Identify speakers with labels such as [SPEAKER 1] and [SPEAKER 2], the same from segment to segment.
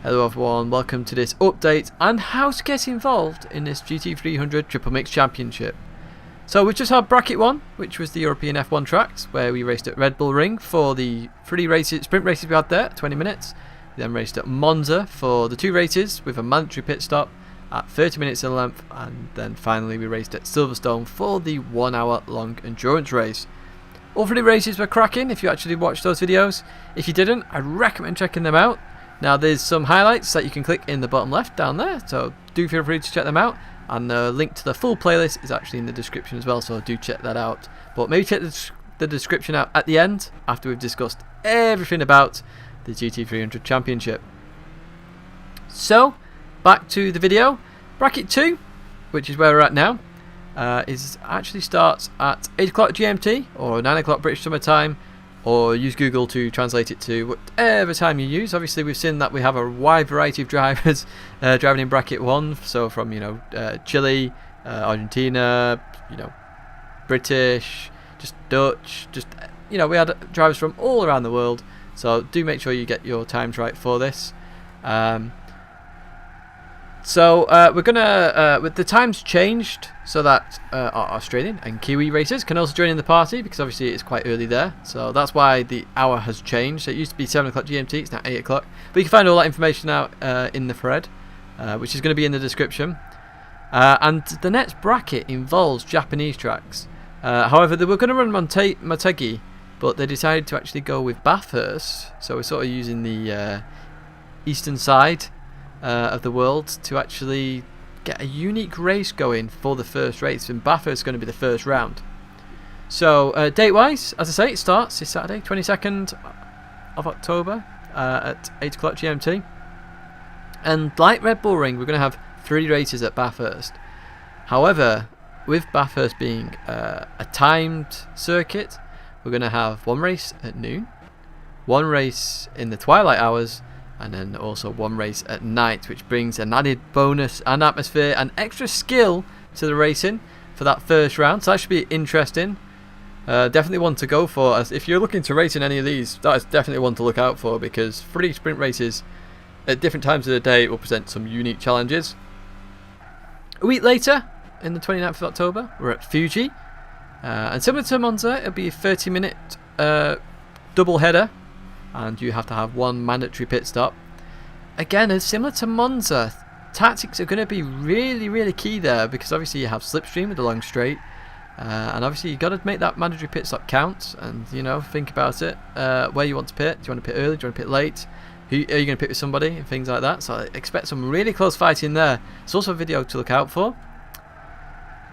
[SPEAKER 1] Hello everyone, welcome to this update and how to get involved in this GT300 Triple Mix Championship. So we just had bracket 1, which was the European F1 tracks, where we raced at Red Bull Ring for the 3 races, sprint races we had there, 20 minutes. We then raced at Monza for the 2 races with a mandatory pit stop at 30 minutes in length, and then finally we raced at Silverstone for the 1 hour long endurance race. All 3 races were cracking if you actually watched those videos. If you didn't, I recommend checking them out. Now there's some highlights that you can click in the bottom left down there, so do feel free to check them out, and the link to the full playlist is actually in the description as well, so do check that out. But maybe check the description out at the end after we've discussed everything about the GT300 Championship. So back to the video. Bracket 2, which is where we're at now, actually starts at 8 o'clock GMT or 9 o'clock British Summer Time, or use Google to translate it to whatever time you use. Obviously we've seen that we have a wide variety of drivers driving in bracket 1, so from Chile, Argentina, British, just Dutch, we had drivers from all around the world, so do make sure you get your times right for this. So we're gonna, with the times changed so that our Australian and Kiwi racers can also join in the party, because obviously it's quite early there. So that's why the hour has changed. So it used to be 7 o'clock GMT, it's now 8 o'clock. But you can find all that information out in the thread, which is going to be in the description. And the next bracket involves Japanese tracks. However, they were going to run Motegi, but they decided to actually go with Bathurst. So we're sort of using the eastern side of the world to actually get a unique race going for the first race, and Bathurst is going to be the first round. So date wise, as I say, it starts this Saturday 22nd of October at 8 o'clock GMT, and like Red Bull Ring we're going to have 3 races at Bathurst. However, with Bathurst being a timed circuit, we're going to have 1 race at noon, 1 race in the twilight hours, and then also 1 race at night, which brings an added bonus and atmosphere and extra skill to the racing for that first round. So that should be interesting. Definitely one to go for, as if you're looking to race in any of these, that is definitely one to look out for, because 3 sprint races at different times of the day will present some unique challenges. A week later, in the 29th of October, we're at Fuji, and similar to Monza, it'll be a 30-minute double header, and you have to have 1 mandatory pit stop. Again, as similar to Monza, tactics are going to be really key there, because obviously you have slipstream with the long straight, and obviously you've got to make that mandatory pit stop count, and think about it, where you want to pit. Do you want to pit early? Do you want to pit late? Who are you going to pit with somebody? And things like that. So I expect some really close fighting there. It's also a video to look out for.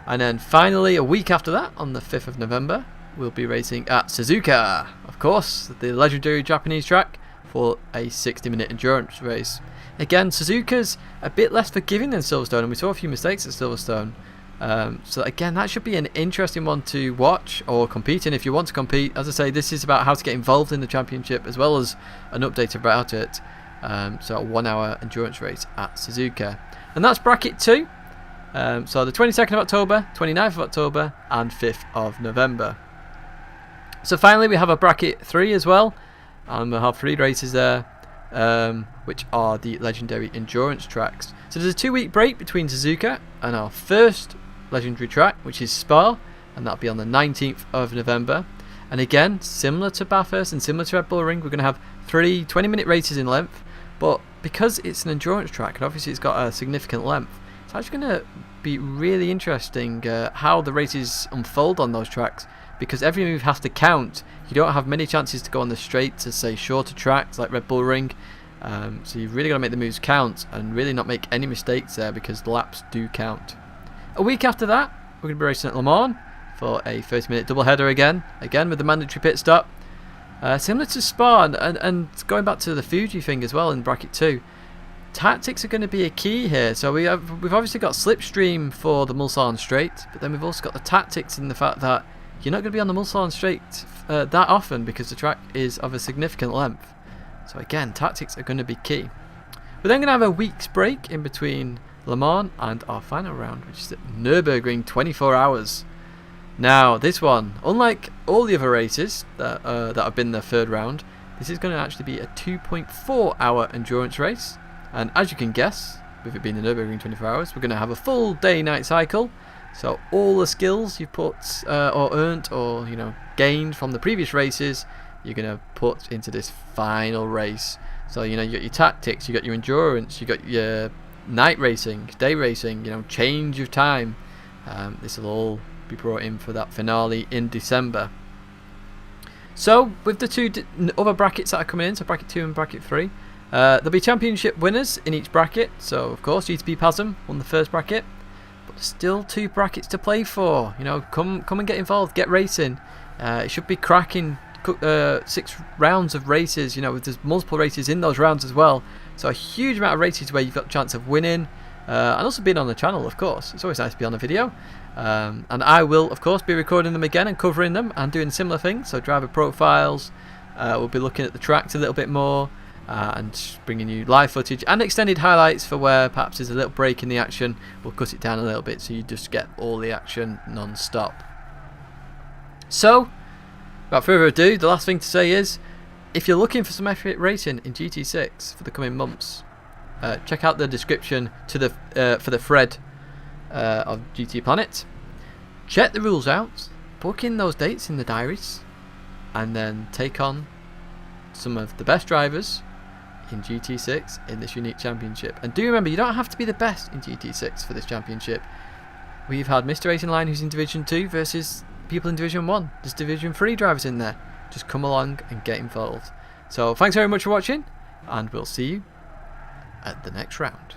[SPEAKER 1] And then finally, a week after that, on the 5th of November, we'll be racing at Suzuka, of course, the legendary Japanese track, for a 60-minute endurance race. Again, Suzuka's a bit less forgiving than Silverstone, and we saw a few mistakes at Silverstone. So again, that should be an interesting one to watch or compete in if you want to compete. As I say, this is about how to get involved in the championship, as well as an update about it. So a 1 hour endurance race at Suzuka. And that's bracket 2. So the 22nd of October, 29th of October, and 5th of November. So finally we have a bracket 3 as well, and we'll have 3 races there, which are the legendary endurance tracks. So there's a 2-week break between Suzuka and our first legendary track, which is Spa, and that'll be on the 19th of November. And again, similar to Bathurst and similar to Red Bull Ring, we're going to have 3 20-minute races in length, but because it's an endurance track and obviously it's got a significant length, it's actually going to be really interesting how the races unfold on those tracks, because every move has to count. You don't have many chances to go on the straight to, say, shorter tracks like Red Bull Ring, so you've really got to make the moves count and really not make any mistakes there, because the laps do count. A week after that, we're going to be racing at Le Mans for a 30-minute double header again with the mandatory pit stop, similar to Spa, and going back to the Fuji thing as well in bracket 2. Tactics are going to be a key here. So we've obviously got slipstream for the Mulsanne straight, but then we've also got the tactics in the fact that you're not going to be on the Mulsanne straight that often, because the track is of a significant length. So again, tactics are going to be key. We're then going to have a week's break in between Le Mans and our final round, which is at Nürburgring, 24 hours. Now this one, unlike all the other races that have been the third round, this is going to actually be a 2.4 hour endurance race, And as you can guess, with it being the Nürburgring 24 hours, we're going to have a full day-night cycle. So all the skills you've put or earned or gained from the previous races, you're going to put into this final race. So you got your tactics, you got your endurance, you got your night racing, day racing, change of time. This will all be brought in for that finale in December. So with the two other brackets that are coming in, so bracket 2 and bracket 3, there'll be championship winners in each bracket. So of course GTP Pasm won the first bracket, but there's still 2 brackets to play for. Come and get involved, get racing. It should be cracking 6 rounds of races. There's multiple races in those rounds as well. So a huge amount of races where you've got a chance of winning, and also being on the channel. Of course, it's always nice to be on a video. And I will of course be recording them again and covering them and doing similar things. So driver profiles, we'll be looking at the tracks a little bit more, and bringing you live footage and extended highlights for where perhaps there's a little break in the action. We'll cut it down a little bit so you just get all the action non-stop. So without further ado, the last thing to say is, if you're looking for some epic racing in GT6 for the coming months, check out the description to the for the thread of GT Planet. Check the rules out, book in those dates in the diaries, and then take on some of the best drivers in GT6 in this unique championship. And do remember, you don't have to be the best in GT6 for this championship. We've had Mr. Racing Line, who's in Division 2, versus people in Division 1. There's Division 3 drivers in there. Just come along and get involved. So thanks very much for watching, and we'll see you at the next round.